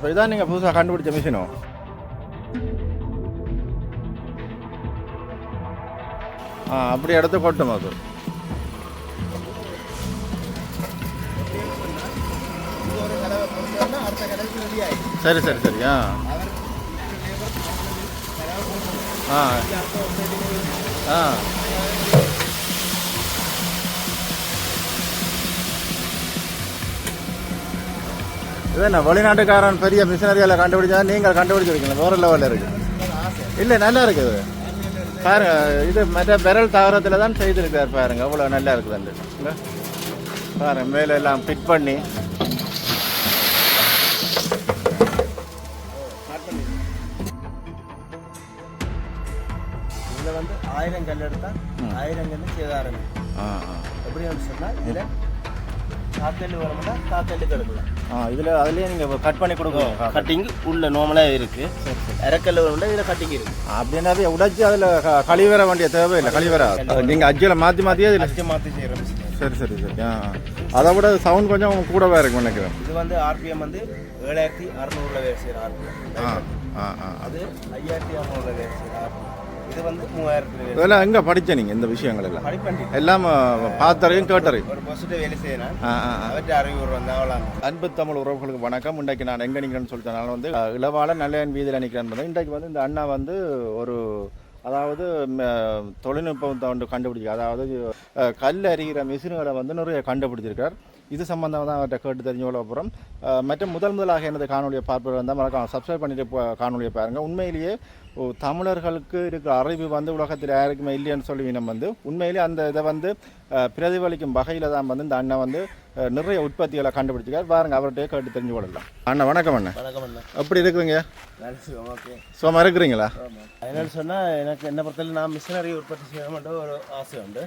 இப்போ இதான் நீங்கள் புதுசாக கண்டுபிடிச்ச மிஷினோ? அப்படி எடுத்து கொட்டும் அது. சரி சரி சரி. இது என்ன வெளிநாட்டுக்காரன் பெரிய மிஷினரியால் கண்டுபிடிச்சா நீங்கள் கண்டுபிடிச்சிருக்கீங்க, வேறு லெவலில் இருக்குது. இல்லை நல்லா இருக்குது பாருங்க, இது மற்ற விரல் தாவரத்தில் தான் செய்திருக்கார் பாருங்க, அவ்வளோ நல்லா இருக்குதுண்டு பாருங்க. மேலே எல்லாம் ஃபிட் பண்ணி இதில் வந்து 1000 கல் எடுத்தால் 1000 கல் சேதாரம். எப்படின்னு சொன்னால் இதில் காக்கல் வரமுன்னா காக்கல்லுக்கு எடுக்கலாம். இதில் அதுலேயே நீங்கள் கட் பண்ணி கொடுக்கணும். கட்டிங் உள்ள நார்மலாக இருக்குது. அரைக்கல் வரமுன்னா இதில் கட்டிங் இருக்குது. அப்படின்னாவே உடைச்சி அதில் கழிவற வேண்டிய தேவை இல்லை. கழிவற நீங்கள் அஜ்ஜில் மாற்றியே இதில் அஜ்ஜை மாற்றி செய்கிறோம். சரி சரி சரி. அதை விட சவுண்ட் கொஞ்சம் கூடவே இருக்கும் நினைக்கிறேன். இது வந்து ஆர்பிஎம் வந்து 7600 வேலை செய்கிற ஆர்பிஎம். அது 5600 வேலை செய்கிற ஆர்பிஎம். இது வந்து 3000. இதெல்லாம் எங்கே படித்த நீங்கள் இந்த விஷயங்கள் எல்லாம்? எல்லாம் பார்த்தறையும் கேட்டறையும் ஒரு பஸ்ட்டு வேலை செய்யணும். அவற்றை அறிவுறு வந்து அவ்வளோ. அன்பு தமிழ் உறவுகளுக்கு வணக்கம். இன்றைக்கு நான் எங்கே நிற்கிறேன்னு சொல்லிட்டனால வந்து இளவால நல்ல வீதியில் நிற்கிறேன். இன்றைக்கு வந்து இந்த அண்ணா வந்து ஒரு அதாவது தொழில்நுட்பத்தை ஒன்று கண்டுபிடிக்க, அதாவது கல் அறிகிற மிஷின்களை வந்து நிறைய கண்டுபிடிச்சிருக்கார். இது சம்பந்தமாக தான் அவர்கிட்ட கேட்டு தெரிஞ்சு அப்புறம் மற்றும் முதலாக எனது காணொலியை பார்ப்பது வந்தால் மறக்காம சப்ஸ்கிரைப் பண்ணிட்டு காணொலியை பாருங்கள். உண்மையிலேயே தமிழர்களுக்கு இருக்கிற அறிவு வந்து உலகத்தில் யாருக்குமே இல்லைன்னு சொல்லி நம்ம வந்து உண்மையிலேயே அந்த இதை வந்து பிரதிபலிக்கும் வகையில் தான் வந்து இந்த அண்ணன் வந்து நிறைய உற்பத்திகளை கண்டுபிடிச்சிருக்கார். பாருங்கள், அவர்கிட்டயே கேட்டு தெரிஞ்சு கொள்ளலாம். அண்ணா வணக்கம். அண்ணா வணக்கம். அண்ணா எப்படி இருக்கிறீங்க? ஓகே, சும்மா இருக்கிறீங்களா? என்னன்னு சொன்னால் எனக்கு என்ன பொறுத்தவரை நான் மிஷினரி உற்பத்தி செய்யணும்ன்ற ஒரு ஆசை உண்டு.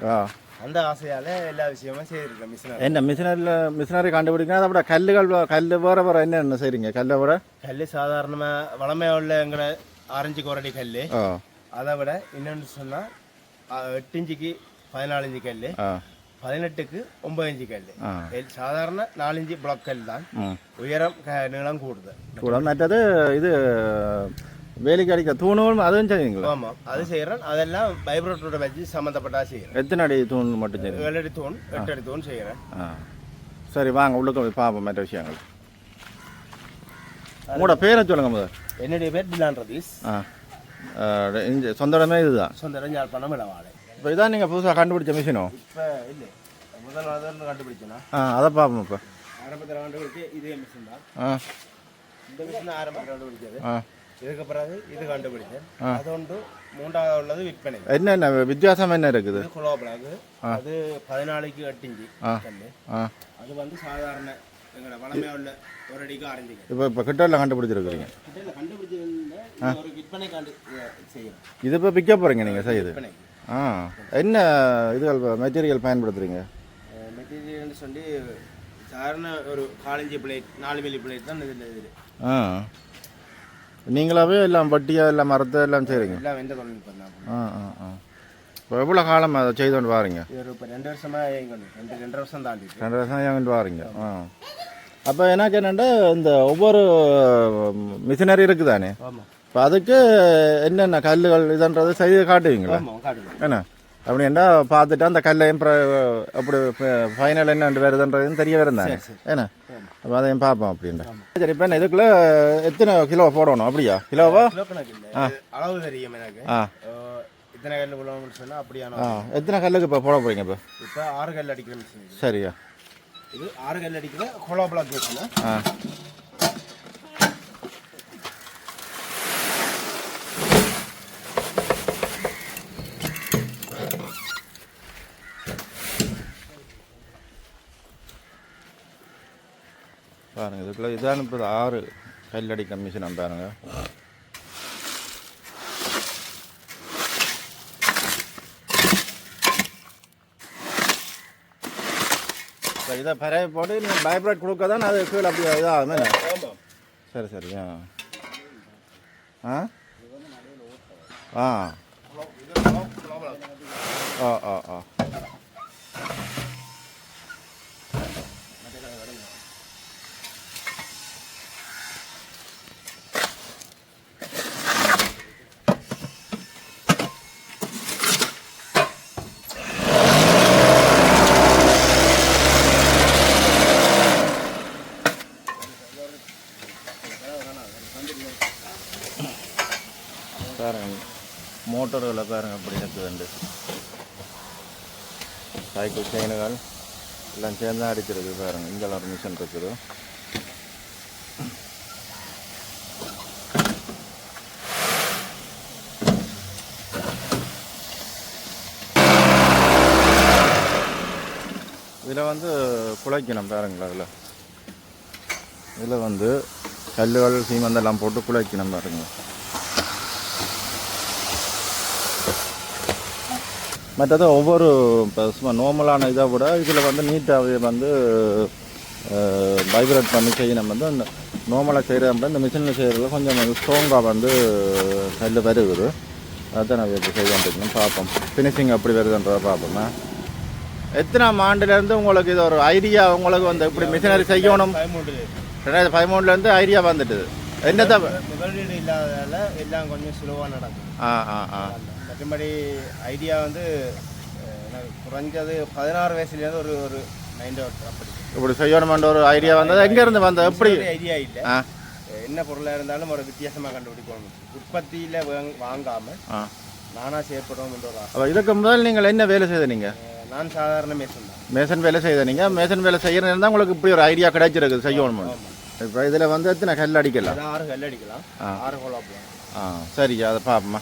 அந்த ஆசையால் எல்லா விஷயமும் செய்திருக்கேன். மிஷினரி என்ன மிஷினரி கண்டுபிடிக்கணும். அதை விட கல் வேறு என்ன செய்கிறீங்க? கல்லை விட கல் சாதாரணமாக வளமையாக உள்ள எங்களை ஆரஞ்சு கோரடி கல். அதை விட இன்னொன்று சொன்னால் 8 இன்ச்சுக்கு 14 இன்ச்சு கல், 18க்கு 9 இன்ச்சு கல். சாதாரண 4 இன்ச்சு பிளாக் கல் தான். உயரம் நீளம் கூடுதல். மற்றது இது வேலைக்கு அடிக்க தூணும் அதுவும் செய்வீங்களா? ஆமாம், அது செய்கிறேன். அதெல்லாம் வைப்ரேட்டரோட வச்சு சம்மந்தப்பட்டா செய்கிறேன். எத்தனை அடி தூண் மட்டும் செய்யுங்க? 7 அடி தூண், 8 அடி தூண் செய்கிறேன். சரி, வாங்க உள்ளுக்கு போய் பார்ப்போம் மற்ற விஷயங்கள். உங்களோட பேரை சொல்லுங்க முதல். என்னுடைய பேர் டிலான் ரதீஸ். சொந்த இடமே இதுதான்? சொந்த இடம் யாழ்ப்பாணம் இளவாலை. இப்போ இதான் நீங்கள் புதுசாக கண்டுபிடிச்ச மிஷினோ? இப்போ இல்லை, முதல் கண்டுபிடிச்சேன்னா அதை பார்ப்போம். இப்போ ஆரம்பத்தில் கண்டுபிடிச்சி இதே மிஷின் தான். இந்த மிஷின் ஆரம்பத்தில் கண்டுபிடிச்சது. இதுக்கு பிறகு இது கண்டுபிடிச்சேன். அது ஒன்று மூன்றாவது உள்ளது விற்பனை. என்ன வித்தியாசம் என்ன இருக்குது? குலோ பிளாக், அது 14க்கு 8 இன்ச்சு கல். அது வந்து சாதாரண எங்களோட வளமையாக உள்ள ஒரு அடிக்கு 6 இன்ச்சு. இப்போ கிட்டல கண்டுபிடிச்சிருக்கிறீங்க? கிட்டல கண்டுபிடிச்சது ஒரு விற்பனை செய்யணும். இது இப்போ விற்க போகிறீங்க நீங்கள் செய்யுது? என்ன இதுகள் மெட்டீரியல் பயன்படுத்துகிறீங்க? மெட்டீரியல்னு சொல்லி சாதாரண ஒரு 4 இன்ச்சு பிளேட், 4 மில்லி பிளேட் தான் இதில். இது நீங்களாவே எல்லாம் வட்டியாக எல்லாம் மரத்தை எல்லாம் செய்கிறீங்க? எல்லாம் எந்த தொழில்நுட்பம் தான். இப்போ எவ்வளோ காலம் அதை செய்து கொண்டு வாரீங்க? இப்போ 2 வருஷமாக இயங்கணும். 2 வருஷம் தாண்டி 2 வருஷம் இயங்கிட்டு வாரீங்க. அப்போ எனக்கு என்னென்னா இந்த ஒவ்வொரு மிஷினரி இருக்குதானே, இப்போ அதுக்கு என்னென்ன கல்லுகள் இதுன்றது செய்து காட்டுவீங்களா? என்ன அப்படின்னா பார்த்துட்டு அந்த கல்லையும் அப்படி ஃபைனல் என்ன வருதுன்றதுன்னு தெரிய வருந்தானே ஏன்னா, அப்போ அதையும் பார்ப்போம் அப்படின்ட்டு. சரி, இப்போ என்ன இதுக்குள்ளே எத்தனை கிலோ போடணும்? அப்படியா கிலோவா? அளவு தெரியும் எனக்கு. இத்தனை கல் போடணும்னு சொன்னால் அப்படியான. எத்தனை கல்லுக்கு இப்போ போட போகிறீங்க? இப்போ 6 கல் அடிக்கிற மிஷின். சரியா, இது 6 கல் அடிக்கிற ஹோலோ பிளாக் மிஷின். பாருங்கள், இதுக்குள்ளே இதான் இப்போ 6 கல் அடிக்கிற மிஷின் பாருங்கள். இதை பறவை போட்டு நீங்கள் வைப்ரேட் கொடுக்க தான் அது கீழே அப்படி இதாகுமே. சரி சரி. பாருங்க மோட்டர்களை பாருங்க அப்படி இருக்குதுண்டு சைக்கிள் செயினுகள் எல்லாம் சேர்ந்து தான் அடிச்சிருக்கு பாருங்க இங்கே ஒரு மிஷின் இருக்குது இதில் வந்து குழைக்கணும் பாருங்களா இதில் வந்து கல்லுகள் சீமந்தெல்லாம் போட்டு குழைக்கணும் பாருங்க மற்றது ஒவ்வொரு இப்போ சும்மா நார்மலான இதை விட இதில் வந்து நீட்டாகவே வந்து வைப்ரேட் பண்ணி செய்யணும் வந்து நார்மலாக செய்கிறத இந்த மிஷினில் செய்கிறதுல கொஞ்சம் வந்து ஸ்ட்ராங்காக வந்து கல் வருகுது அதுதான் நான் இப்போ செய்ய வேண்டியிருக்கணும் பார்ப்போம் ஃபினிஷிங் அப்படி வருதுன்றதை பார்ப்போம்மா எத்தனாம் ஆண்டுலேருந்து உங்களுக்கு இது ஒரு ஐடியா உங்களுக்கு வந்து இப்படி மிஷினரி செய்யணும் 2013 ஐடியா வந்துட்டு என்னதான் முதலீடு இல்லாததால எல்லாம் கொஞ்சம் ஸ்லோவாக நடக்கும் மற்றபடி ஐடியா வந்து எனக்கு குறைஞ்சது 16 வயசுலேருந்து ஒரு 9 அப்படி இப்படி செய்யணுமென்ற ஒரு ஐடியா வந்தது எங்கேருந்து வந்தது எப்படி ஐடியா இல்லை என்ன பொருளாக இருந்தாலும் ஒரு வித்தியாசமாக கண்டுபிடிக்கணும் உற்பத்தியில் வாங்காமல் நானாக செயற்படுவோம் என்ற ஒரு ஆசை. இதுக்கு முதல் நீங்கள் என்ன வேலை செய்த நீங்கள் நான் சாதாரண மேசன் தான் மேசன் வேலை செய்த நீங்கள் மேசன் வேலை செய்யறது தான் உங்களுக்கு இப்படி ஒரு ஐடியா கிடைச்சிருக்கு செய்யணும் இப்போ இதில் வந்து எத்தனை கல் அடிக்கலாம் 6 கல் அடிக்கலாம் 6 கோலா போகலாம் சரி அதை பார்ப்போம்மா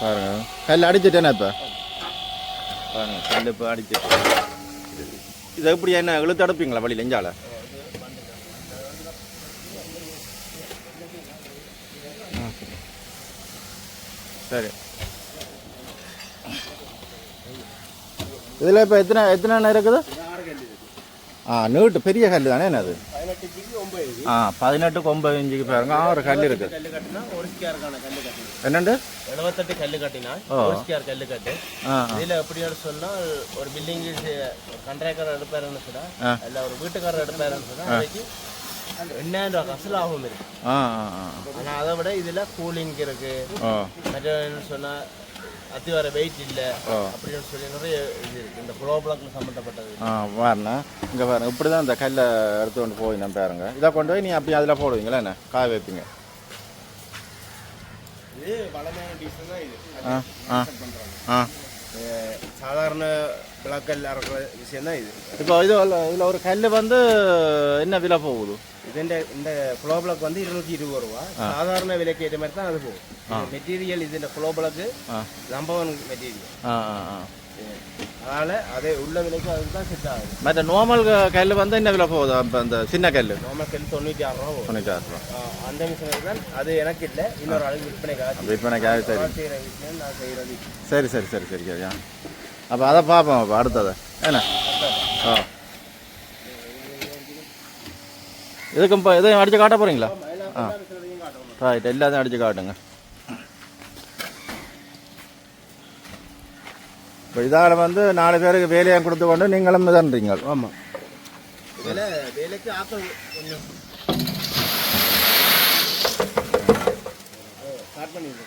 பாருங்க கல் அடிச்சிட்டேனே இப்போ பாருங்க கல் இப்போ அடிச்சிட்டு இது எப்படி என்ன இழுத்து அடைப்பீங்களா வழி லெஞ்சால சரி இதில் இப்போ எத்தனை இருக்குது நீட்டு பெரிய கல் தானே என்னது 18க்கு 9 இன்ச்சுக்கு பாருங்க 6 கல் இருக்கு என்னண்டு 78 கல்லு கட்டினா ஒரு ஸ்கொயர் கல்லு கட்டு இதில் எப்படின்னு சொன்னால் ஒரு பில்டிங் கண்ட்ராக்டர் எடுப்பாருன்னு சொன்னா இல்லை ஒரு வீட்டுக்காரர் எடுப்பாருன்னு சொன்னா அதுக்கு 2000 ரூபா கசல் ஆகும் இருக்கு ஆனால் அதை விட இதில் கூலிங் இருக்கு மற்ற சொன்னா அத்தி வர வெயிட் இல்லை அப்படின்னு சொல்லி நிறைய இது இருக்கு இந்த ஃப்ளோ பிளாக்ல சம்மந்தப்பட்டது பாருண்ணா இங்கே பாருங்க இப்படி தான் இந்த கல்லை எடுத்து கொண்டு போய் நான் பாருங்க இதை கொண்டு போய் நீ அப்படி அதில் போடுவீங்களா என்ன காய வைப்பீங்க இது வளமான டீசல் தான் இது சாதாரண பிளாக்கல் அறக்கிற விஷயம் தான் இது இப்போ இதில் ஒரு கல் வந்து என்ன விலை போகுது இந்த ஃப்ளோ பிளாக் வந்து 220 ரூபா சாதாரண விலைக்கு ஏற்ற மாதிரி தான் அது போகும் மெட்டீரியல் இது இந்த ஃப்ளோ பிளாக்கு நம்பர் 1 மெட்டீரியல் அதனால அதே உள்ள விலைக்கு அதுக்கு தான் செட் ஆகுது மற்ற நார்மல் கல் வந்து என்ன விலை போகுது இப்போ அந்த சின்ன கல் நார்மல் கல் 96 ரூபா போகும் 96 ரூபா அந்த மிஷின் தான் அது எனக்கு இல்லை இன்னொரு ஆளுக்கு விற்பனைக்காக சரி நான் செய்கிறது சரி சரி சரி சரி சரியா அப்போ அதை பார்ப்போம் அப்போ அடுத்ததை என்ன இதுக்கு இப்போ இதையும் அடித்து காட்ட போகிறீங்களா ரைட் எல்லாத்தையும் அடித்து காட்டுங்க இப்போ இதால் வந்து 4 பேருக்கு வேலையை கொடுத்து கொண்டு நீங்களும் இதுன்றீங்க ஆமாம் வேலைக்கு ஆக்கம் கொஞ்சம் ஸ்டார்ட் பண்ணிடுங்க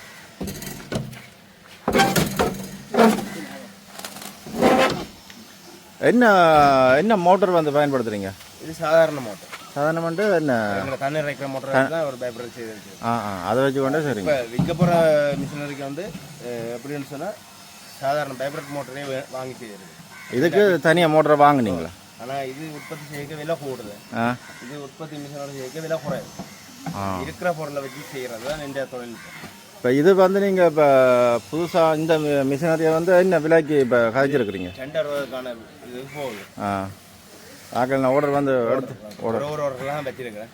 என்ன மோட்டர் வந்து பயன்படுத்துகிறீங்க இது சாதாரண மோட்டர் சாதாரணமாட்டு என்ன தண்ணீர் இறைக்கிற மோட்டர் தான் ஒரு பேப்பர் செய்து அதை வச்சுக்கொண்டே சரி இப்போ விற்க போகிற மிஷினரிக்கு வந்து எப்படின்னு சொன்னால் சாதாரண பேப்பர் மோட்டரே வாங்கி செய்யறது இதுக்கு தனியாக மோட்டரை வாங்குனீங்களா ஆனால் இது உற்பத்தி செய்ய விலை கூடுது இது உற்பத்தி மிஷினோட செய்ய விலை குறையுது இருக்கிற பொருளை வச்சு செய்கிறது தான் இந்த தொழில்நுட்பம் இப்போ இது வந்து நீங்கள் இப்போ புதுசாக இந்த மிஷினரியை வந்து என்ன விலைக்கு இப்போ கழிச்சிருக்கிறீங்க 2000 இது போகுது ஆக்கள் நான் ஆர்டர் வந்து எடுத்து ஆர்டர்லாம் வச்சிருக்கிறேன்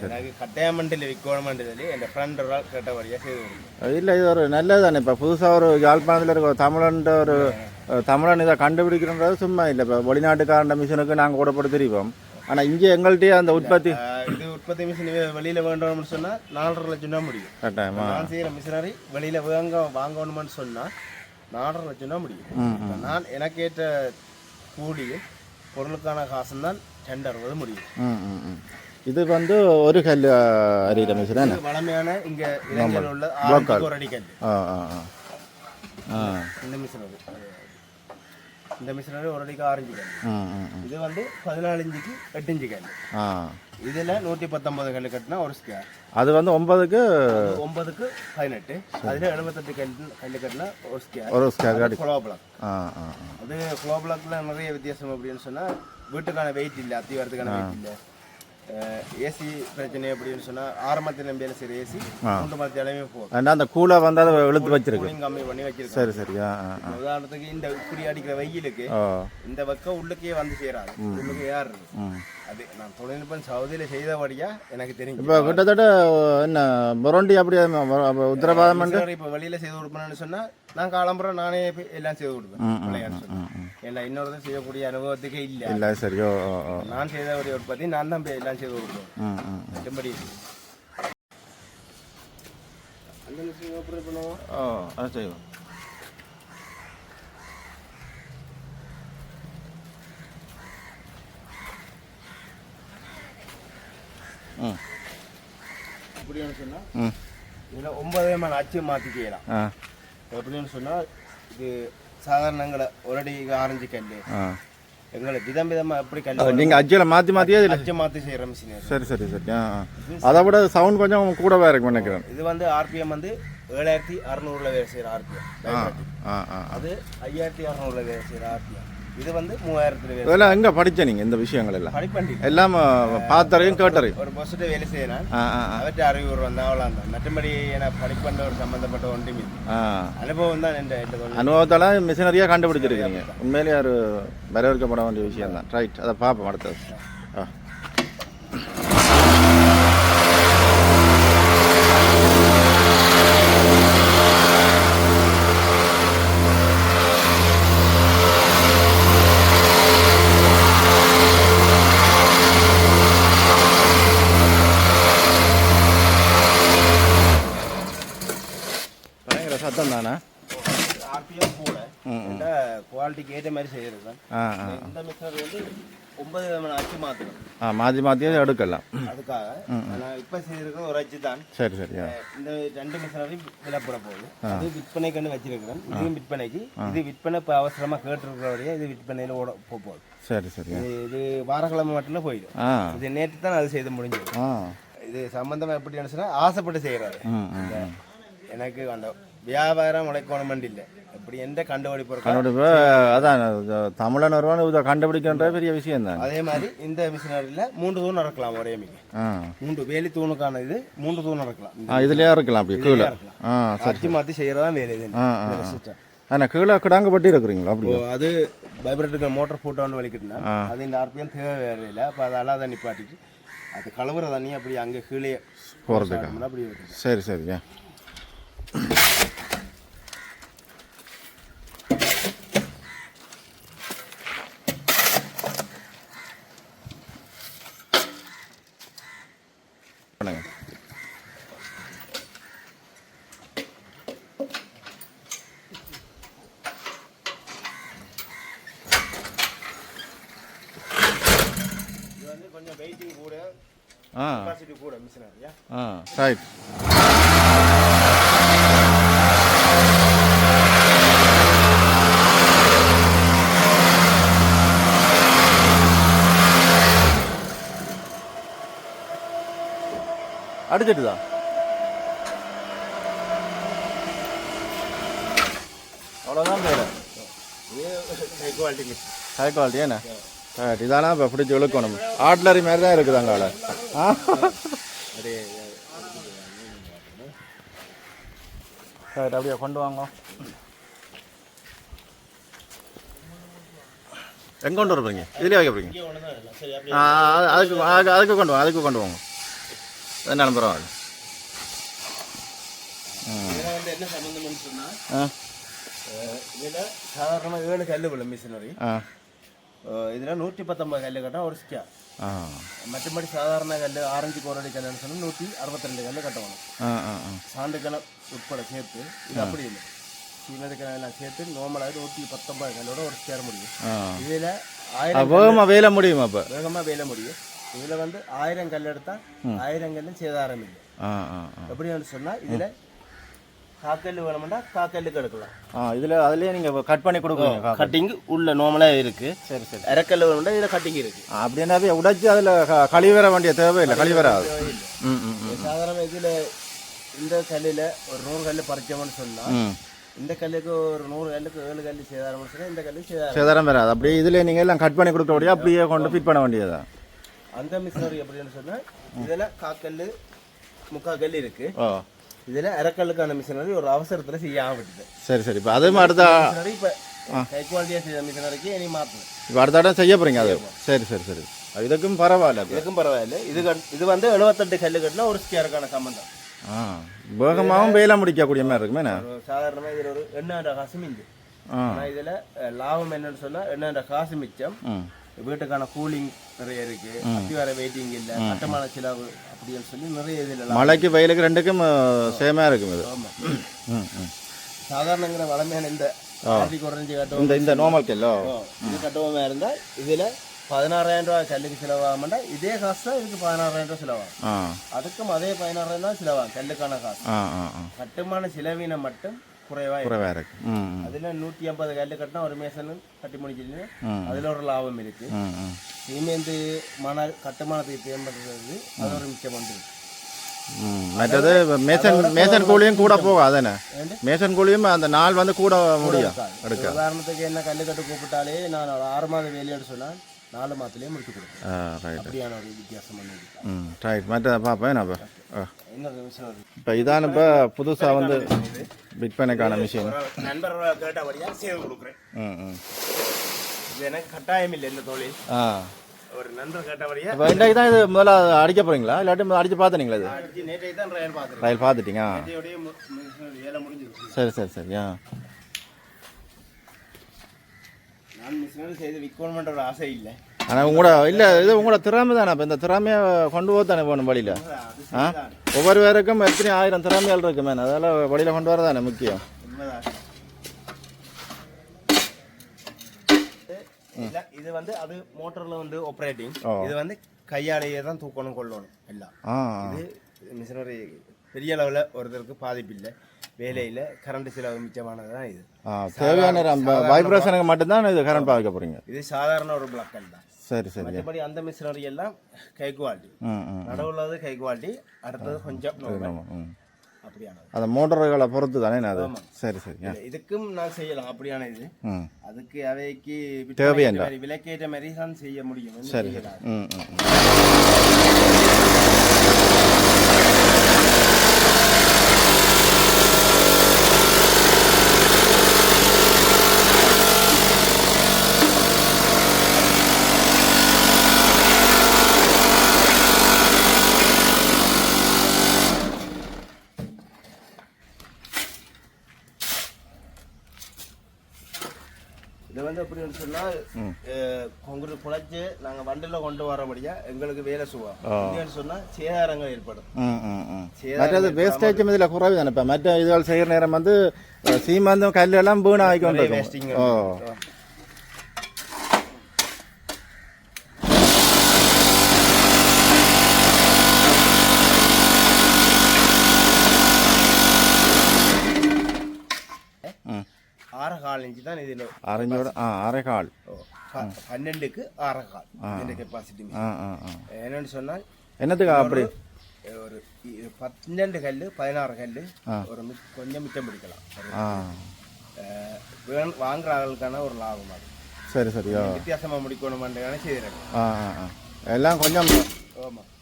எனக்கு கட்டாயமண்டில் விற்கணுமென்று சொல்லி என் ஃப்ரெண்ட் ஒரு ஆள் கேட்ட வழியாக செய்து இல்லை இது ஒரு நல்லது தானே இப்போ புதுசாக ஒரு யாழ்ப்பாணத்தில் இருக்க தமிழன்ட்டு ஒரு தமிழன் இதை கண்டுபிடிக்கிறன்றது சும்மா இல்லை இப்போ வெளிநாட்டுக்காரண்ட மிஷினுக்கு நாங்கள் கூடப்பட்டு தெரிவிப்போம் ஆனால் இங்கே எங்கள்கிட்டயே அந்த உற்பத்தி இது உற்பத்தி மிஷின் வெளியில் வேண்டணும்னு சொன்னால் 4.5 லட்சம் தான் முடியும் கட்டாயமா நான் செய்கிற மிஷினரி வெளியில் வாங்கணும்னு சொன்னால் 4.5 லட்சம் தான் முடியும் நான் எனக்கு ஏற்ற கூலியும் பொருளுக்கான காசும் தான் 260 முடியும் இது வந்து ஒரு கல் அரியிற மிஷின் என்ன வளமையான இங்கே இளைஞர் உள்ள 6 ஒரு அடி கல். ஆ ஆ ஆ இந்த மிஷினரி இந்த மிஷினரி ஒரு அடிக்கு 6 இன்ச்சு கல். இது வந்து 14 இன்ச்சுக்கு 8 இன்ச்சு கல். இதில் 119 கல் கட்டினா ஒரு ஸ்கொயர். அது வந்து 9க்கு 18 அதில் 78 கல் கட்டினா ஒரு ஸ்கொயர் ஃப்ளோ பிளாக். அது ஃப்ளோ பிளாக்ல நிறைய வித்தியாசம் அப்படின்னு சொன்னால் வீட்டுக்கான வெயிட் இல்லை, அத்திவாரத்துக்கான வெயிட் இல்லை. ஏசி பிரச்சனை அப்படின்னு சொன்னா ஆரம்பத்தில் நம்பியால சரி ஏசி மூன்று மாதத்தாலுமே போகும். அந்த கூலை வந்து அதை இழுத்து வச்சிருக்கு, கம்மி பண்ணி வச்சிருக்கு. சரி சரியா. உதாரணத்துக்கு இந்த இப்படி அடிக்கிற வெயிலுக்கு இந்த பக்கம் உள்ளுக்கே வந்து சேராது, உள்ளுக்கு ஏறுது. அது நான் தொழில்நுட்பம் சவுதியில செய்தபடியா எனக்கு தெரியும். இப்போ கிட்டத்தட்ட என்ன புரண்டி அப்படியே உத்தரவாதம் இப்போ வெளியில செய்து கொடுப்பேன்னு சொன்னா நான் காலம்புறம் நானே எல்லாம் செய்து கொடுப்பேன். எல்லாம் இன்னொரு செய்யக்கூடிய அனுபவத்துக்கே இல்லை. சரியோ, நான் செய்தபடி உற்பத்தி நான் தான் எல்லாம் செய்து கொடுப்பேன். மற்றபடி அந்த மிஷின் எப்படி பண்ணுவோம்? அது செய்வோம். எப்படின்னு சொன்னா இதில் 9 விதமான அச்சு மாற்றிக்கலாம். எப்படின்னு சொன்னால் இது சாதாரணங்களை ஒரு அடிக்கு 6 இன்ச்சு கல் எங்களை விதம் விதமாக எப்படி கல் நீங்கள் அச்சில் மாற்றியே அச்சு மாற்றி செய்கிற மிஷின். சரி சரி சரி. அதை விட சவுண்ட் கொஞ்சம் கூடவே இருக்கும் நினைக்கிறேன். இது வந்து ஆர்பிஎம் வந்து 7600 வேலை செய்கிற ஆர்பிஎம். அது 5600 வேலை செய்கிற ஆர்பிஎம். இது வந்து 3000 இதெல்லாம் எங்கே படித்த நீங்கள் இந்த விஷயங்கள் எல்லாம்? படிப்பண்டி எல்லாம் பார்த்தறையும் கேட்டறையும் ஒரு பஸ்ட்டு வேலை செய்யணும். அவற்றை அறிவு வந்தால் அவ்வளோதான். மற்றபடி எனக்கு படிப்பண்ட ஒரு சம்மந்தப்பட்ட ஒன்றுமே அனுபவம் தான். என்ற அனுபவத்தால் மிஷினரியாக கண்டுபிடிச்சிருக்கீங்க. உண்மையிலேயே ஒரு வரவேற்கப்பட வேண்டிய விஷயம் தான். ரைட், அதை பார்ப்போம் அடுத்தது. சத்தம் தானே ஆர்பிஎம் கூட குவாலிட்டிக்கு ஏற்ற மாதிரி செய்கிறது தான். இந்த மிஷினர் வந்து 9 விதமான அச்சு மாற்றணும். மாற்றியே எடுக்கலாம். அதுக்காக நான் இப்போ செய்திருக்கிறது ஒரு அச்சு தான். சரி சரியா. இந்த 2 மிஷினரையும் விலப்பட போகுது. அது விற்பனைக்குன்னு வச்சிருக்கிறேன். இதுவும் விற்பனைக்கு. இது விற்பனை இப்போ அவசரமாக கேட்டுருக்கிறவரையே இது விற்பனையில் ஓட போகுது. சரி சரி. இது வாரக்கிழமை மட்டும் போயிடும். இது நேற்று தான் அது செய்து முடிஞ்சது. இது சம்பந்தமாக எப்படி நினைச்சுன்னா ஆசைப்பட்டு செய்கிறாரு. எனக்கு அந்த வியாபாரம் உழைக்கணும் இல்லை, எப்படி எந்த கண்டுபிடிப்பு அதான் தமிழன் வருவானு இதை கண்டுபிடிக்கின்ற பெரிய விஷயம் தான். அதே மாதிரி இந்த மிஷினரியில் 3 தூண் நடக்கலாம். ஒரே மிக 3 வேலி தூணுக்கான இது 3 தூண் நடக்கலாம். இதுலயே இருக்கலாம். அப்படி கீழே அச்சு மாற்றி செய்கிறதான் வேலை இது. ஆனால் கீழே கிடாங்கப்பட்டு இருக்கிறீங்களா? அப்படி அது வைப்ரேட்டர் மோட்டர் போட்டோன்னு வலிக்கிட்டுனா அது இந்த ஆர்பிஎம் தேவை வேறு இல்லை. அப்போ அதெல்லாம் அதை நிப்பாட்டிட்டு அது கலவுற தண்ணி அப்படி அங்கே கீழே போகிறதுக்கு அப்படி இருக்கு. சரி சரியா. கொஞ்சம் வெயிட்டிங் கூட கெபாசிட்டி கூட மிஷினரியா. ரைட். அடிச்சிட்டுதா? அவ்வளோதான் பேர். High quality. ஹை குவாலிட்டி என்ன? இதெல்லாம் இப்போ பிடிச்சி இழுக்கணும். ஆட்லரி மாதிரி தான் இருக்குது அங்கால. சரி, அப்படியே கொண்டு வாங்க. எங்கே கொண்டு வரப்பீங்க? இதுலேயே வைக்க போறீங்க? அதுக்கு கொண்டு வாங்க, அதுக்கு கொண்டு வாங்க. என்ன பரவாயில்ல. என்ன சம்பந்தம்னு சொன்னால் இதில் சாதாரணமாக 7 கல் உள்ள மிஷினரி. இதில் 119 கல் கட்டினா ஒரு ஸ்கேர். மற்றபடி சாதாரண கல் ஆரஞ்சு கோரடி கல்லுன்னு சொன்னால் 162 கல் கட்டணும். சாண்டு கிணம் உட்பட சேர்த்து. இது அப்படி இல்லை, சீனது கிணறுலாம் சேர்த்து நார்மலாக 119 கல்லோட ஒரு ஸ்கேர் முடியும். இதில் 1000 வேகமாக வேலை முடியும். அப்போ வேகமாக வேலை முடியும். இதில் வந்து 1000 கல் எடுத்தால் 1000 கல்லும் சேதாரம் இல்லை. எப்படின்னு சொன்னால் இதில் காக்கல் வேணும்னா காக்கல்லுக்கு எடுக்கலாம். இதில் அதுலேயே நீங்கள் கட் பண்ணி கொடுக்குறீங்க. கட்டிங் உள்ள நார்மலாக இருக்குது. சரி சரி. அரைக்கல் வேணும்னா இதில் கட்டிங் இருக்குது. அப்படின்னாவே உடைச்சி அதில் கழிவற வேண்டிய தேவை இல்லை, கழிவராது. சாதாரண இதில் இந்த கல்லில் ஒரு 100 கல் பறிச்சோம்னு சொன்னால் இந்த கல்லுக்கு ஒரு 100 கல்லுக்கு 7 கல் சேதாரம் சொன்னால் இந்த கல்லு சேதாரம் வராது. அப்படியே இதில் நீங்கள் எல்லாம் கட் பண்ணி கொடுக்கக்கூடிய அப்படியே கொண்டு ஃபிட் பண்ண வேண்டியதா. அந்த மிஷினரி எப்படின்னு சொன்னால் இதில் காக்கல் 3/4 கல் இருக்குது. இதில் அரைக்கல்லுக்கான மிஷினரி ஒரு அவசரத்தில் செய்யாமல் விட்டுது. சரி சரி. இப்போ அதுவும் அடுத்த மிஷினரி இப்போ கை குவாலிட்டியாக செய்த மிஷினரிக்கு இனி மாற்றணும். இப்போ அடுத்த இடம் செய்ய போகிறீங்க அது. சரி சரி சரி. இதுக்கும் பரவாயில்ல. இதுக்கும் பரவாயில்ல. இது வந்து 78 கல்லு கட்டினா ஒரு ஸ்கேருக்கான சம்பந்தம். வேகமாகவும் வேலை முடிக்கக்கூடிய மாதிரி இருக்குமே. சாதாரணமாக இதில் ஒரு 800 காசு மிஞ்சும். ஆனால் இதில் லாபம் என்னன்னு சொன்னால் 800 காசு மிச்சம். வீட்டுக்கான கூலிங் நிறைய இருக்கு, அத்தி வர வெயிட்டிங் இல்லை, கட்டமான செலவு அப்படின்னு சொல்லி நிறைய இதில் மழைக்கு வெயிலுக்கு ரெண்டுக்கும் சேமாக இருக்கும் இது. சாதாரணங்கிற வளமையான இந்த குறைஞ்சி கட்டுவோம். இந்த நார்மல் கல்லோ இது கட்டுவோமா இருந்தால் இதில் 16,000 ரூபா கல்லுக்கு செலவாகமாட்டா. இதே காசு தான் இதுக்கு 16,000 ரூபா செலவாகும். அதுக்கும் அதே 16,000 தான் செலவாகும் கல்லுக்கான காசு. கட்டுமான செலவினம் மட்டும் குறைவா இருக்கு. அதுல 150 கல்லு கட்டினா ஒரு மேசன் கட்டி முடிச்சிருங்க. அதுல ஒரு லாபம் இருக்கு. சிமெண்ட் மணல் கட்டுமானத்துக்கு தேவைப்படுறது அது ஒரு மிச்சம் வந்து. மற்றது மேசன் கூலியும் கூட போகும். அதானே மேசன் கூலியும் அந்த நாள் வந்து கூட முடியும். உதாரணத்துக்கு என்ன கல்லு கட்டு கூப்பிட்டாலே நான் 6 மாதம் வேலையோடு சொன்னால் 4 மாதத்துலேயே முடிச்சு கொடுப்பேன். அப்படியான ஒரு வித்தியாசம் பண்ணி. ரைட். மற்ற பார்ப்பேன் நான் இப்போ இதான் இப்போ புதுசாக வந்து விற்பனைக்கான மிஷின். நண்பர் கேட்ட வழியாக சேவை கொடுக்குறேன். இது எனக்கு கட்டாயம் இல்லை இந்த தொழில். ஒரு நண்பர் கேட்ட வழியாக இப்போ இன்றைக்கு தான் இது முதல்ல அடிக்க போகிறீங்களா இல்லாட்டி அடிச்சு பார்த்துனீங்களா? இது நேற்றைக்கு தான் ரயில் பார்த்துட்டீங்க. வேலை முடிஞ்சிருக்கு. சரி சரி சரி. நான் மிஷினரி செய்து விற்கணுமென்ற ஒரு ஆசை இல்லை. ஆனால் உங்களோட திறமை தானே. இப்போ இந்த திறமையை கொண்டு போக தானே போகணும் வழியில். ஒவ்வொரு பேருக்கும் எத்தனை 1000 திறமைகள் இருக்குமே, அதெல்லாம் வழியில் கொண்டு வர தானே முக்கியம். இது வந்து அது மோட்டரில் வந்து ஆப்ரேட்டிங். இது வந்து கையாலேயே தான் தூக்கணும் கொள்ளணும் எல்லாம். இது மிஷினரி பெரிய அளவில் ஒருத்தருக்கு பாதிப்பு இல்லை, வேலையில் கரண்ட் செலவு மிச்சமானது தான். இது தேவையான வைப்ரேஷனுக்கு மட்டும்தான் இது கரண்ட் பாதிக்க போகிறீங்க. இது சாதாரண ஒரு பிளாக்கல் தான். சரி சரி. மற்றபடி அந்த மிஷினரி எல்லாம் கை குவாலிட்டி. நடுவுள்ளது கை குவாலிட்டி, அடுத்தது கொஞ்சம் அப்படியானது. அந்த மோட்டர்களை பொறுத்து தானே அது. சரி சரி. இதுக்கும் நான் செய்யலாம் அப்படியான இது. அதுக்கு அவைக்கு தேவையான விலைக்கேற்ற மாதிரி தான் செய்ய முடியும். சரி. இதை வந்து எப்படின்னு சொன்னால் கொங்குரு குழைச்சி நாங்கள் வண்டியில் கொண்டு வரபடியா எங்களுக்கு வேலை சுவான்னு சொன்னால் சேதாரங்கள் ஏற்படும். மற்றது வேஸ்டேஜ் இதில் குறைவு தானே. இப்போ மற்ற இதுகள் செய்கிற நேரம் வந்து சீமாந்தும் கல்லெல்லாம் வீண் ஆகிக்கொண்டு வேஸ்டிங். இன்ச்சு தான் இதில் 6.25 12க்கு 6.25 இந்த கெப்பாசிட்டி. என்னன்னு சொன்னால் என்னத்துக்கு அப்படி ஒரு 12 கல் 16 கல் ஒரு கொஞ்சம் மிச்சம் பிடிக்கலாம். வாங்குற ஆளுக்கான ஒரு லாபம் அது. சரி சரியா. வித்தியாசமா முடிக்கணுமான்னு செய்யறாங்க எல்லாம் கொஞ்சம்.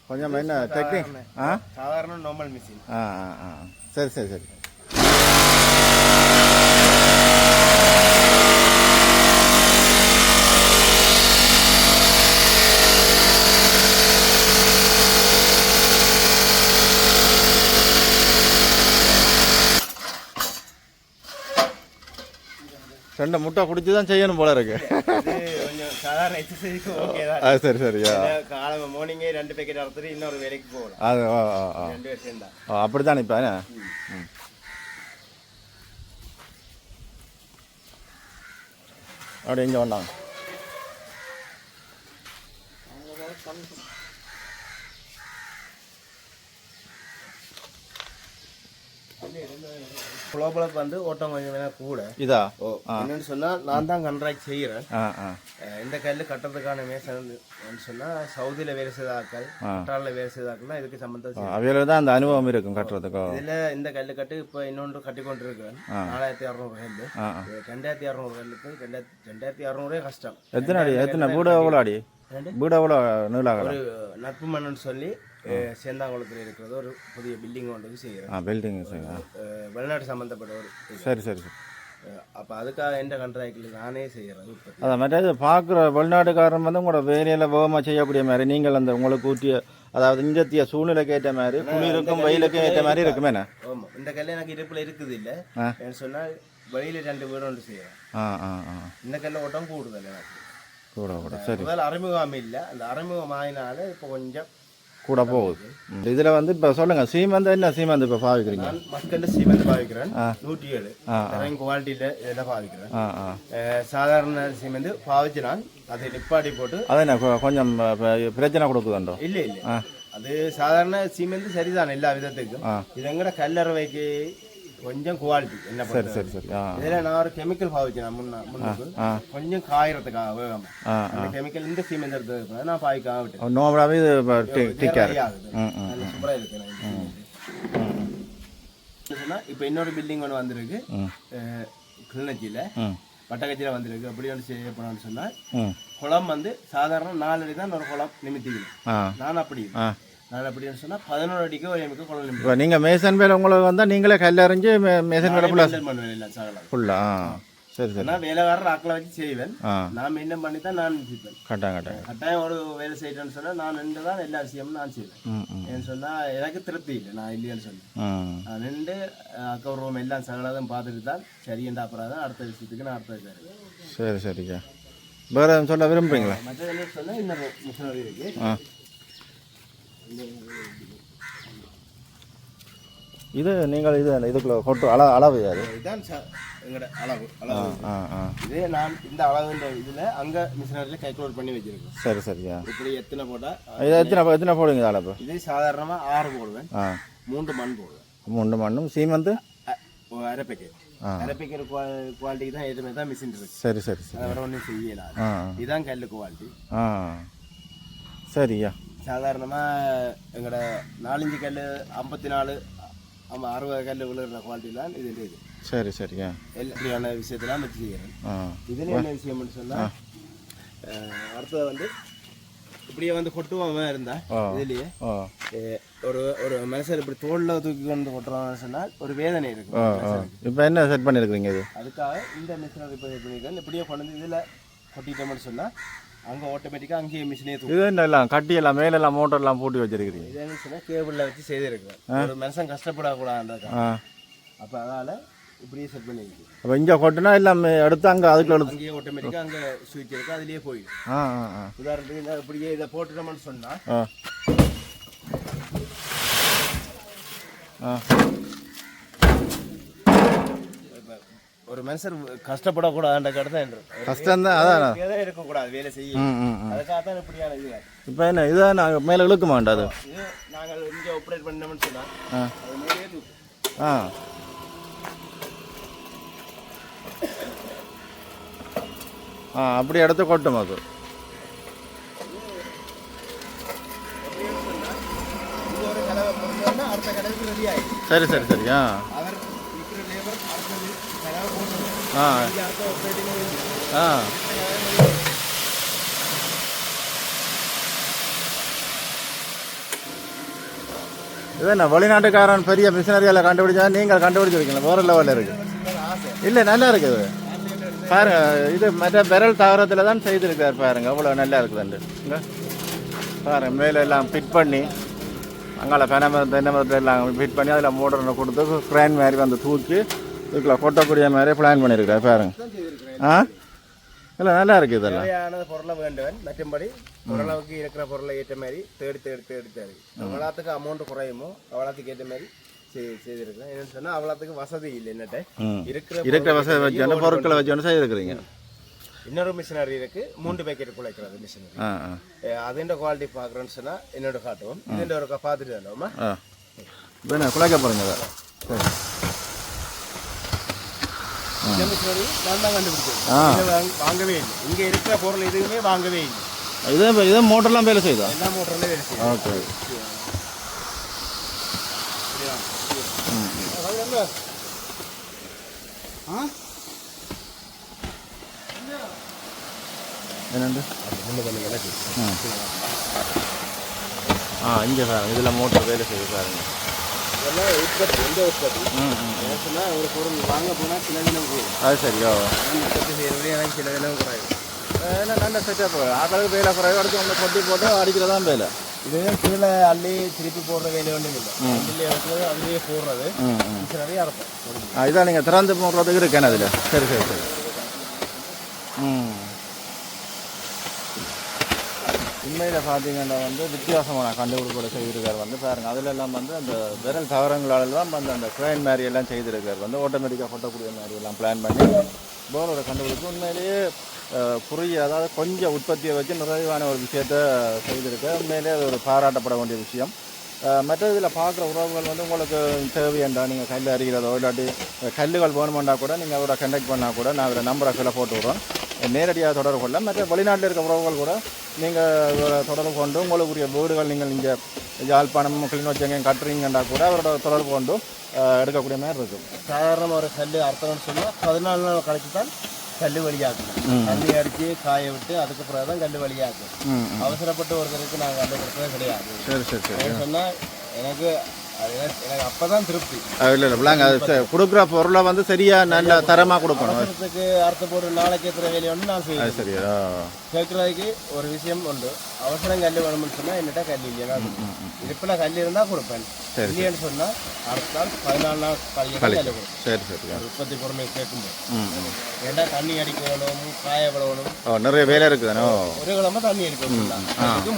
கொஞ்சம் என்ன டெக்னிக் சாதாரண நார்மல் மிஷின். சரி சரி சரி. ரெண்டு முட்டை குடிச்சு தான் செய்யணும் போல இருக்கு. கொஞ்சம் சாதாரண எக்ஸசைஸ் ஓகே தான். அது சரி சரியா. காலை மார்னிங்கே 2 பேக்கெட் அறுத்துட்டு இன்னொரு வேலைக்கு போகலாம். அது 2 பேர் சேர்ந்தா அப்படித்தான். இப்போ அப்படி இங்கே வந்தாங்க. குளோபலுக்கு வந்து ஓட்டம் கொஞ்சம் வேணா கூட இதா என்னன்னு சொன்னா நான் தான் கண்ட்ராக்ட் செய்யறேன். ஆ ஆ இந்த கல் கட்டுறதுக்கான மேசன் சொன்னா சவுதியில வேலை செய்தாக்கள், கட்டாரில் வேலை செய்தாக்கள் தான் இதுக்கு சம்பந்தம். அவையில தான் அந்த அனுபவம் இருக்கும் கட்டுறதுக்கு. இதுல இந்த கல்லு கட்டு இப்போ இன்னொன்று கட்டி கொண்டு இருக்கேன். 4600 கல்லு, 2600 கல்லுக்கு 2600 கஷ்டம். எத்தனை வீடு எவ்வளோ அடி? வீடு எவ்வளோ நீளாக? ஒரு நட்பு மண்ணுன்னு சொல்லி சேந்தாங்குளத்தில் இருக்கிறது ஒரு புதிய பில்டிங் ஒன்றுக்கு செய்கிறேன். பில்டிங் வெளிநாட்டு சம்மந்தப்பட்ட ஒரு. சரி சரி சரி. அப்போ அதுக்காக எந்த கண்ட்ராக்டில் நானே செய்கிறேன். அதான் மற்றது பார்க்குற வெளிநாட்டுக்காரன் வந்து உங்களோட வேலையில் வேகமாக செய்யக்கூடிய மாதிரி நீங்கள் அந்த உங்களுக்கு ஊற்றிய அதாவது இஞ்சத்திய சூழ்நிலைக்கு ஏற்ற மாதிரி குளிருக்கும் வெயிலுக்கும் ஏற்ற மாதிரி இருக்குமே. ஆமாம், இந்த கல் எனக்கு இருப்பில் இருக்குது இல்லை என்ன சொன்னால் வெளியில் 2 வீடு ஒன்று செய்கிறேன். இந்த கல்ல ஓட்டம் கூடுதல் எனக்கு கூட கூட. சரி, முதல்ல அறிமுகம் இல்லை, அந்த அறிமுகம் ஆகினால இப்போ கொஞ்சம் கூட போகுது. இதில் வந்து இப்போ சொல்லுங்கள், சீமந்து என்ன சீமந்து இப்போ பாவிக்கிறீங்க? நான் மக்கள் சீமெண்ட் பாவிக்கிறேன். 107 குவாலிட்டியில் இதெல்லாம் பாவிக்கிறேன். சாதாரண சீமெண்ட் பாவிச்சு நான் அதை நிப்பாட்டி போட்டு அதை என்ன கொஞ்சம் பிரச்சனை கொடுக்குதுண்டோ? இல்லை இல்லை, அது சாதாரண சீமெண்ட் சரிதான் எல்லா விதத்துக்கும். இதங்கட கல்லறவைக்கு கொஞ்சம் குவாலிட்டி என்ன சரி சரி சரி. இதில் நான் ஒரு கெமிக்கல் பாவிச்சேன் முன்னுக்கு கொஞ்சம் காயறதுக்காக வேகம். அந்த கெமிக்கல் இந்த சீமெண்ட் எடுத்ததுக்கு நான் பாய்க்காக விட்டேன். நோம்பலாவே இது டிக்காது. சூப்பராக இருக்கு. இப்போ இன்னொரு பில்டிங் ஒன்று வந்திருக்கு கிளிநொச்சியில், வட்டக்கச்சியில் வந்திருக்கு. அப்படி ஒன்று செய்ய போனான்னு சொன்னால் குளம் வந்து சாதாரண 4 அடி தான் ஒரு குளம் நிமித்திக்கணும். நான் அப்படின்னு சொன்னால் 11 அடிக்கு ஒரு எமுக்கு குளம் நிமித்தி. இப்போ நீங்கள் மேசன் வேலை உங்களுக்கு வந்தால் நீங்களே கல்லறிஞ்சு மேசன் வேலை ஃபுல்லா? சரி சரி. நான் வேலைக்காரர் ஆக்களை வச்சு செய்வேன். நான் மெயின்டைன் பண்ணி தான் நான் நிற்பிப்பேன். கட்டாயம் ஒரு வேலை செய்யறேன்னு சொன்னால் நான் நின்று தான் எல்லா விஷயமும் நான் செய்வேன். ஏன்னு சொன்னால் எனக்கு திருப்தி இல்லை நான் இல்லைன்னு சொன்னேன். நான் நின்று அக்கா ரூம் எல்லாம் சகலதும் பார்த்துட்டு தான் சரியண்டா அப்புறம் தான் அடுத்த விஷயத்துக்கு நான் அடுத்த இது. சரி சரிக்கா. வேறு சொல்ல விரும்புறீங்களா? மற்றது என்ன சொன்னால் இன்னொரு மிஷினரி இருக்கு. இது நீங்கள் இதுக்குள்ள கொட்டு அளவு யாரு? இதுதான் எங்களோட அளவு. இதே நான் இந்த அளவுன்ற இதில் அங்கே மிஷினரியில் கால்குலேட் பண்ணி வச்சிருக்கேன். சரி சரியா. இப்படி எத்தனை போட்டால் இது எத்தனை போடுவீங்க அளவு? இது சாதாரணமாக 6 போடுவேன். 3 மண் போடுவேன். 3 மண்ணும் சீமந்து அரைப்பைக்கிற குவாலிட்டிக்கு தான் எதுவுமே தான் மிஷின் இருக்கு. சரி சரி சரி. வேறு ஒன்றும் செய்யலாம். இதுதான் கல் குவாலிட்டி. சரியா. சாதாரணமாக எங்களோட 4-5 கல் 54 60 கல் விழுகிற குவாலிட்டிலாம் இது இது. சரி சரியா. எப்படியான விஷயத்தெல்லாம் வச்சு செய்யறேன். இதில் என்ன விஷயம்னு சொன்னால் அடுத்தது வந்து இப்படியே வந்து கொட்டுவாம இருந்தா இதுலயே ஒரு மனுஷர் இப்படி தோல்ல தூக்கி கொண்டு கொட்டுறான்னு சொன்னால் ஒரு வேதனை இருக்கும். இப்போ என்ன செட் பண்ணிருக்கீங்க? இது அதுக்காக இந்த மிஷினரி பண்ணிருக்கேன். இப்படியே கொண்டு வந்து இதில் கொட்டிட்டோம்னு சொன்னால் அங்கே ஆட்டோமேட்டிக்காக அங்கேயே மிஷினே தூக்கும். இது என்ன எல்லாம் கட்டி எல்லாம் மேலெல்லாம் மோட்டர்லாம் போட்டு வச்சிருக்கிறீங்க? இது என்ன சொன்னால் கேபிளில் வச்சு செய்திருக்கேன். ஒரு மனுஷன் கஷ்டப்படக்கூடாதுன்றதுக்காக. அப்போ அதனால் இப்படியே செட் பண்ணிருக்கு. அப்போ இங்கே கொட்டினா எல்லாம் எடுத்து அங்கே அதுக்குள்ள அங்கேயே ஆட்டோமேட்டிக்காக அங்கே சுவிட்ச் இருக்குது, அதுலேயே போயிடும். உதாரணத்துக்கு இந்த இப்படியே இதை போட்டுட்டோம்னு சொன்னால் ஒரு மனுஷன் கஷ்டப்படக்கூடாதுன்ற கருத்து கஷ்டம் தான். அதான் இருக்கக்கூடாது வேலை செய்ய. அதுக்காக தான் இப்படியான இது. இப்போ என்ன இதான் நாங்கள் மேலே இழுக்க மாட்டோம். இது நாங்கள் இங்கே ஆப்ரேட் பண்ணோம்னு சொன்னால் அது மேலே தூக்கும். அப்படி எடுத்து கொட்டும் அது. சரி சரி சரியா. இது என்ன வெளிநாட்டுக்காரன் பெரிய மிஷினரியால் கண்டுபிடிச்சா நீங்கள் கண்டுபிடிச்சிருக்கீங்களா? வேறு லெவலில் இருக்கு. இல்லை நல்லா இருக்குது பாருங்க. இது மற்ற விரல் தாவரத்தில் தான் செய்திருக்கார் பாருங்க, அவ்வளோ நல்லா இருக்குதுண்டு. இங்கே பாருங்க, மேலே எல்லாம் ஃபிட் பண்ணி அங்கால தென்னை மரத்தில் எல்லாம் ஃபிட் பண்ணி அதில் மோட்டரை கொடுத்து க்ரைன் மாதிரி வந்து தூக்கி இதுக்குள்ள கொட்டக்கூடிய மாதிரி பிளான் பண்ணியிருக்காரு பாருங்க. இல்லை நல்லா இருக்குது. இதெல்லாம் தேவையான பொருளை வேண்டுவன் மற்றபடி ஓரளவுக்கு இருக்கிற பொருளை ஏற்ற மாதிரி தேடி அவ்வளோத்துக்கு அமௌண்ட் குறையுமோ அவ்வளோத்துக்கு ஏற்ற மாதிரி செய்திருக்கேன். என்னன்னு சொன்னால் அவ்வளோத்துக்கு வசதி இல்லை. என்னட்ட இருக்கிற வசதி வச்சு பொருட்களை வச்சு செய்திருக்கிறீங்க. இன்னொரு மிஷினரி இருக்கு, 3 பேக்கெட் குழைக்கிறது மிஷினரி. அதுன்ற குவாலிட்டி பார்க்குறேன்னு சொன்னால் என்னோட காட்டுவோம். இதுன்ற ஒரு பார்த்துட்டு வேண்டாமா குழைக்க போகிறீங்க. சரி இந்த மிஷினரி நான் தான் கண்டுபிடிச்சேன். வாங்கவே இல்லை, இங்கே இருக்கிற பொருள் எதுவுமே வாங்கவே இல்லை. இது மோட்டர்லாம் வேலை செய்யுதா? எல்லா மோட்டர்லேயே வேலை செய்யும். ஓகே. என்னண்டு இங்கே சார் இதில் மோட்டர் வேலை செய்யுது சாருங்க. இதெல்லாம் உற்பத்தி, எந்த உற்பத்தி சொன்னால் ஒரு பொருள் வாங்க போனால் சில தினம் கூடும். அது சரியோ, உற்பத்தி செய்கிறதே எனக்கு சில தினம் குறையும். ஏன்னா நல்ல செட்டப் ஆக்களுக்கு வேலை குறைவு, அடுத்து அவங்க கொட்டி போட்டு அடிக்கிறதான் வேலை. இது கீழே அள்ளி திருப்பி போடுற வேலை ஒன்றும் இல்லை, அள்ளி எடுத்து அதுலேயே போடுறது மிஷினரி அறுப்போம். இதான் நீங்கள் திறந்து போடுறதுக்கு இருக்கேன் அதில். சரி சரி சரி. உண்மையில் பார்த்தீங்கன்னா வித்தியாசமான கண்டுபிடிப்புகளை செய்திருக்கார் பாருங்கள். அதில் எல்லாம் அந்த விரல் தவறங்களால் தான் அந்த க்ரைன் மாதிரி எல்லாம் செய்திருக்கார் ஆட்டோமேட்டிக்காக கொட்டக்கூடிய மாதிரி எல்லாம் பிளான் பண்ணி போலோட கண்டுபிடிப்பு உண்மையிலேயே குறுகிய, அதாவது கொஞ்சம் உற்பத்தியை வச்சு நிறைவான ஒரு விஷயத்தை செய்திருக்க. உண்மையிலே அது ஒரு பாராட்டப்பட வேண்டிய விஷயம். மற்ற இதில் பார்க்குற உறவுகள் உங்களுக்கு தேவையாண்டா நீங்கள் கல் அறிகிறதோ இல்லாட்டி கல்லுகள் வேணுமெண்டா கூட நீங்கள் அவரோட கண்டக்ட் பண்ணால் கூட நான் அதில் நம்பரை கீழே போட்டு விட்றோம், நேரடியாக தொடர்பு கொள்ள. மற்ற வெளிநாட்டில் இருக்க உறவுகள் கூட நீங்கள் தொடர்பு கொண்டு உங்களுக்குரிய வீடுகள் நீங்கள் இங்கே யாழ்ப்பாணம் கிளிநொச்சி எங்கேயும் கட்டுறீங்கண்டா கூட அவரோட தொடர்பு கொண்டு எடுக்கக்கூடிய மாதிரி இருக்கும். சாதாரண ஒரு கல் அர்த்தம்னு சொன்னால் 14 நாள் கழிச்சு தான் கல் வழியாக்கும். தண்ணி அடித்து காய விட்டு அதுக்கு பிறகு தான் கல் வழியாக்கும். அவசரப்பட்டு ஒருத்தருக்கு நாங்கள் கல் கொடுத்ததே கிடையாது. சரி சரி சரி. சொன்னால் எனக்கு அப்பதான் திருப்தி. இல்லை இல்லை, கொடுக்குற பொருளை சரியா நல்ல தரமாக கொடுக்கணும். அவசரத்துக்கு அர்த்தம் ஒரு நாளைக்கு எத்தனை வேலை ஒன்று நான் செய்வேன். சரியா கேட்குறதுக்கு ஒரு விஷயம் உண்டு, அவசரம் கல் வேணும்னு சொன்னால் என்னட்ட கல் இல்லையா இருப்பில் கல் இருந்தால் கொடுப்பேன். இல்லைன்னு சொன்னால் அடுத்த நாள் 14 நாள் கல் கொடுப்பேன். சரி சரி. உற்பத்தி பொருளை கேட்கும்போது ஏன்னா தண்ணி அடிக்க வேணும், காய விடணும், நிறைய வேலை இருக்குதானோ. ஒரு கிழமை தண்ணி அடிக்கணும்,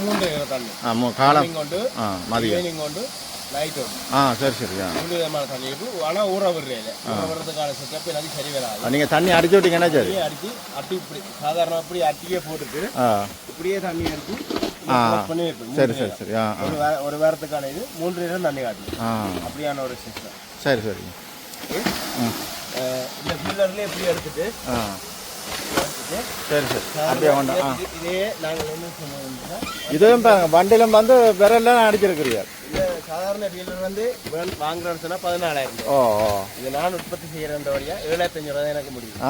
3 தண்ணி காலம் கொண்டு மதியம் கொண்டு லைட் வரும். சரி சரி. 3 விதமான தண்ணி இருக்கும். ஆனால் ஊற விடுறேன், ஊற விடுறதுக்கான செட்டப் எல்லாத்தையும் சரி வராது. நீங்கள் தண்ணி அடிச்சு விட்டீங்கன்னா சரி, அடிச்சு அட்டி இப்படி சாதாரண இப்படி அட்டியே போட்டுட்டு இப்படியே தண்ணி அடிச்சு பண்ணி வைப்பேன். சரி சரி சரி. ஒரு வாரத்துக்கான இது 3 நேரம் தண்ணி காட்டு அப்படியான ஒரு சிஸ்டம். சரி சரி. இந்த ஃபில்லர்லேயே எப்படி எடுத்துட்டு சரி சரி அப்படியே வேண்டாம். இதே நாங்கள் என்ன சொன்னோம்னா இதுவும் வண்டியிலும் விரல்லாம் அடிச்சிருக்கிறீங்க. இல்லை சாதாரண ஃபீலர் வாங்குறேன்னு சொன்னால் 14,000. இது நான் உற்பத்தி செய்கிறேன் வழியாக 7,500 தான் எனக்கு முடியும்.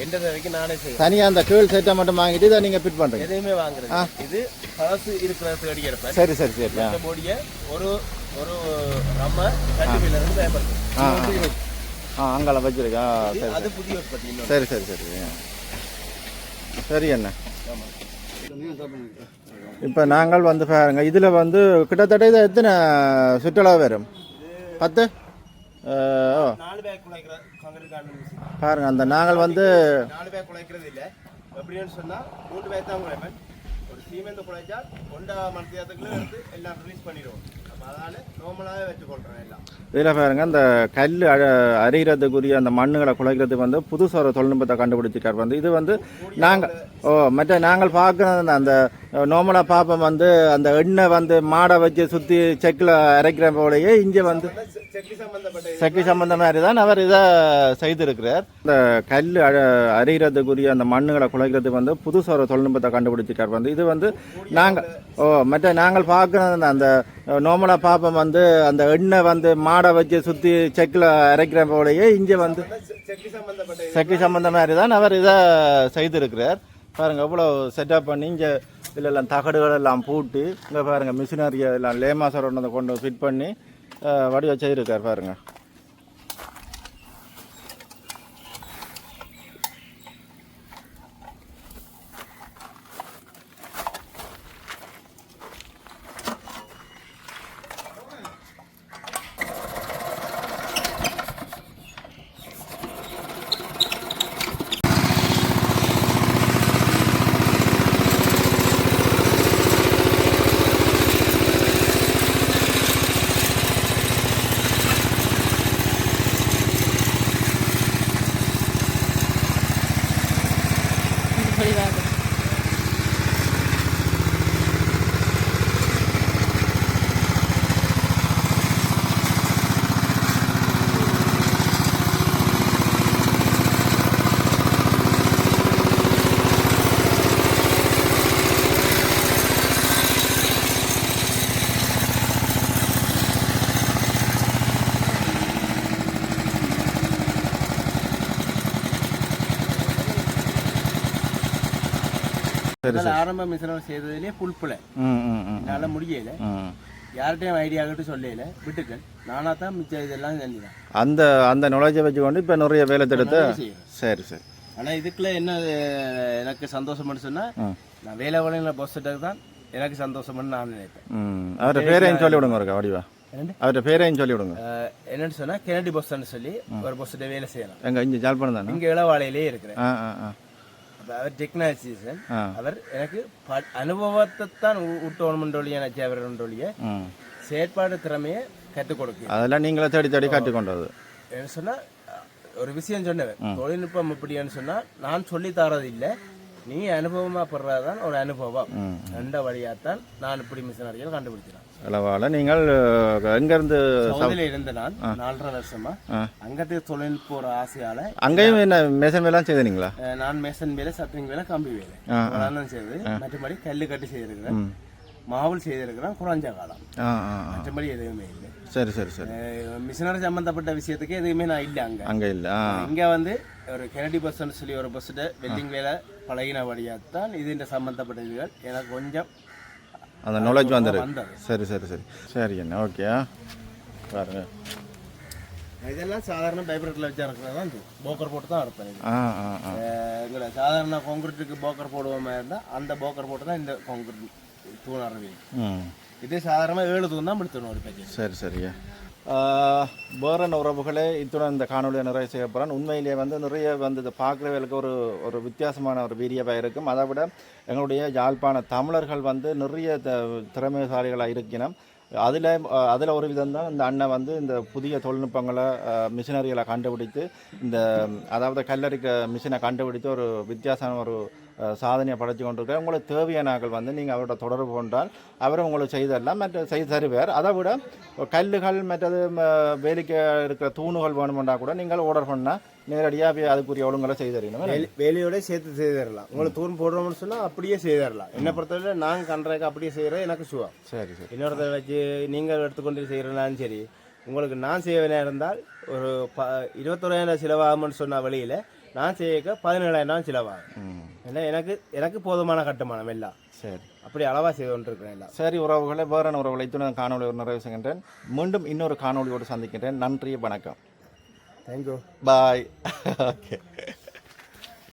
எந்த தேவைக்கு நானே செய்வேன். தனியாக அந்த கீழ் செட்டை மட்டும் வாங்கிட்டு இதை நீங்கள் ஃபிட் பண்ணுறீங்க. எதையுமே வாங்குறது இது பழசு இருக்கிற தேடி எடுப்பேன். சரி சரி சரி. அந்த போடியை ஒரு ஒரு நம்ம 2 ஃபீலர் பயன்படுத்தும். அங்கெல்லாம் வச்சிருக்கா. சரி அது புதிய உற்பத்தி. சரி சரி சரி சரி. என்ன இப்போ நாங்கள் பாருங்க இதில் கிட்டத்தட்ட இது எத்தனை சுற்றளவு வரும்? 10 பாருங்க. அந்த நாங்கள் 4 பேக் குழைக்கிறது இல்லை. எப்படின்னு சொன்னால் 3 பேக் தான் குழைப்பேன். ஒரு சீமெந்து குழைச்சா கொண்டா மத்தியத்துக்குள்ளே எடுத்து எல்லாம் ரிலீஸ் பண்ணிடுவோம். அதனால நார்மலாகவே வச்சுக்கொள்கிறேன் எல்லாம். இதில் பாருங்க அந்த கல் அறிகிறதுக்குரிய அந்த மண்ணுகளை குலைக்கிறது புதுசாக ஒரு தொழில்நுட்பத்தை கண்டுபிடிச்சிருக்கார். இது நாங்கள் நாங்கள் பார்க்குறது அந்த நார்மலாக பார்ப்போம் அந்த எண்ணெய் மாடை வச்சு சுற்றி செக்கில் அரைக்கிற போலேயே இங்கே செக்கி சம்பந்த மாதிரி தான் அவர் இதை செய்திருக்கிறார். இந்த கல் அறிகிறதுக்குரிய அந்த மண்ணுகளை குலைக்கிறது புதுசாக ஒரு தொழில்நுட்பத்தை கண்டுபிடிச்சிருக்கார். இது நாங்கள் நாங்கள் பார்க்குறது அந்த நார்மலாக பார்ப்போம் அந்த எண்ணெய் மாடை வச்சு சுற்றி செக்கில் அரைக்கிற போலேயே இங்கே செக்கி சம்பந்த மாதிரி தான் அவர் இதை செய்திருக்கிறார். பாருங்கள் எவ்வளோ செட்டப் பண்ணி இங்கே இதிலெல்லாம் தகடுகள் எல்லாம் பூட்டி இங்கே பாருங்கள் மிஷினரியை எல்லாம் லேமாசரோட கொண்டு ஃபிட் பண்ணி வடிவ செய்திருக்கார். பாருங்கள் அதில் ஆரம்ப மிஷினர் செய்ததுலேயே புல்புலை என்னால் முடியல, யார்கிட்டையும் ஐடியா கிட்ட சொல்லல, விட்டுட்டேன். நானாக தான் மிச்சம் இதெல்லாம் செஞ்சுதான். அந்த நாலேஜை வச்சுக்கொண்டு இப்போ நிறைய வேலை திட்டத்தை. சரி சரி. ஆனால் இதுக்குள்ள என்ன எனக்கு சந்தோஷம்னு சொன்னால், நான் வேலை வழியில் பஸ்ஸுட்டு தான் எனக்கு சந்தோஷம்னு நான் நினைப்பேன். அவர்கிட்ட பேரையும் சொல்லி விடுங்க இருக்கா வடிவா, அவர்கிட்ட பேரையும் சொல்லி விடுங்க. என்னன்னு சொன்னால் கெனடி பஸ்ன்னு சொல்லி ஒரு பஸ்ஸுட்ட வேலை செய்யலாம். எங்கே இங்கே ஜாழ்ப்பாணம் தானே? இங்கே இளவாலையிலே இருக்கிறேன். அவர் டெக்னாலஜிஸ்டன். அவர் எனக்கு அனுபவத்தை தான் விட்டோணுமென்றொழிய எனக்கு அவருடைய செயற்பாடு திறமையை கற்றுக் கொடுக்கு. அதெல்லாம் நீங்களே தேடி தேடி கற்றுக்கொண்டது. என்ன சொன்னால் ஒரு விஷயம் சொன்னவர், தொழில்நுட்பம் எப்படின்னு சொன்னால் நான் சொல்லி தரது இல்லை, நீ அனுபவமாக படுறதுதான் ஒரு அனுபவம். ரெண்ட வழியாகத்தான் நான் இப்படி மிஷினரிகள் கண்டுபிடிக்கிறேன். அளவால நீங்கள் எங்கேருந்து சவுதியில் இருந்த நான் 4.5 வருஷமா அங்கத்து தொழில்நுட்ப ஒரு ஆசையால அங்கேயும் என்ன மேசன் வேலை செய்தீங்களா? நான் மேசன் வேலை, சட்டரிங் வேலை, கம்பி வேலை தான் செய்து, மற்றபடி கல்லு கட்டி செய்திருக்கிறேன், மாவுள் செய்திருக்கிறேன், குறைஞ்ச காலம், மற்றபடி எதுவுமே இல்லை. சரி சரி சரி. மிஷினரி சம்பந்தப்பட்ட விஷயத்துக்கு எதுவுமே நான் இல்லை அங்கே இல்லை. இங்கே வந்து ஒரு கெனடி பஸ்ன்னு சொல்லி ஒரு பஸ்ஸுட வெல்டிங் வேலை பழகின வழியாகத்தான் இதுன்ற சம்பந்தப்பட்ட இதுகள் எனக்கு கொஞ்சம் அந்த நாலேஜ் வந்தது. சரி சரி சரி சரி. என்ன ஓகே பாருங்க, இதெல்லாம் சாதாரண பைப்ரேட்டில் வச்சு இருக்கிறது தான் போக்கர் போட்டு தான் இருப்பேன். எங்களை சாதாரண கான்கிரீட்டுக்கு போக்கர் போடுவோமே இருந்தால் அந்த போக்கர் போட்டு தான் இந்த கான்கிரீட் தூண் அறவியும். இதே சாதாரணமாக 7 தூண் தான் பிடித்தணும் ஒரு பேக்கேஜ். சரி சரியா. வேற உறவுகளே, இத்துடன் இந்த காணொலியை நிறைய செய்ய போகிறேன். உண்மையிலேயே வந்து நிறைய வந்து இதை பார்க்குறவர்களுக்கு ஒரு வித்தியாசமான ஒரு வீரியமாக இருக்கும். அதை விட எங்களுடைய யாழ்ப்பாண தமிழர்கள் வந்து நிறைய திறமைசாலிகளாக இருக்கணும். அதில் ஒரு விதம் தான் இந்த அண்ணன் வந்து இந்த புதிய தொழில்நுட்பங்களை மிஷினரிகளை கண்டுபிடித்து அதாவது கல்லறிக்க மிஷினை கண்டுபிடித்து ஒரு வித்தியாசமான ஒரு சாதனையை படைத்து கொண்டிருக்கார். உங்களுக்கு தேவையானாக்கள் வந்து நீங்கள் அவரோட தொடர்பு கொண்டால் அவரை உங்களுக்கு செய்தரலாம், மற்ற செய்து தருவார். அதை விட கல்லுகள் மற்றது வேலைக்கு இருக்கிற தூணுகள் வேணுமெண்டா கூட நீங்கள் ஆர்டர் பண்ணால் நேரடியாக அதுக்குரிய ஒழுங்கலை செய்து தரணும். வேலையோட சேர்த்து செய்து தரலாம். உங்களுக்கு தூண் போடுறோம்னு சொன்னால் அப்படியே செய்து தரலாம். என்னை பொறுத்தவரை நாங்கள் கண்ட்ராக்ட் அப்படியே செய்கிறேன், எனக்கு சுவா. சரி சரி. இன்னொருத்த வச்சு நீங்கள் எடுத்துக்கொண்டு செய்கிறனாலும் சரி, உங்களுக்கு நான் செய்ய வேணா இருந்தால் ஒரு 21,000 செலவாகும்னு சொன்ன வழியில் நான் செய்ய 17,000 செலவாகும். ஏன்னா எனக்கு போதுமான கட்டுமானம் எல்லாம். சரி, அப்படி அளவாக செய்து கொண்டிருக்கிறேன் எல்லாம். சரி உறவுகளை, வேறான உறவுகளை இத்துடன் காணொலி நிறைவு செய்கின்றேன். மீண்டும் இன்னொரு காணொலியோடு சந்திக்கின்றேன். நன்றி, வணக்கம். தேங்க்யூ, பாய். ஓகே.